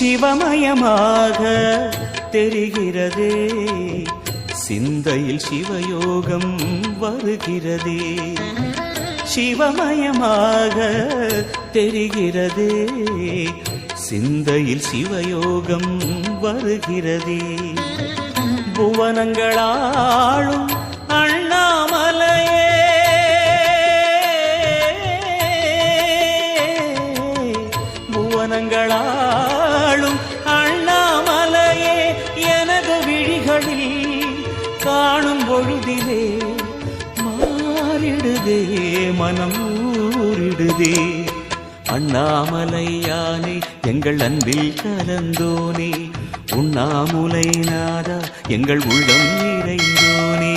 சிவமயமாக தெரிகிறதே, சிந்தையில் சிவயோகம் வருகிறதே. சிவமயமாக தெரிகிறதே, சிந்தையில் சிவயோகம் வருகிறதே. புவனங்களாளும் அண்ணாமலையே, புவனங்களாளும் அண்ணாமலையே, எனது விழிகளில் காணும் பொழுதிலே மாறிடுதே, மனம் ஊறிடுதே. அண்ணாமலையானே எங்கள் அன்பில் கலந்தோனே, உண்ணாமுலை நாதா எங்கள் உள்ளம் நிறைந்தோனே.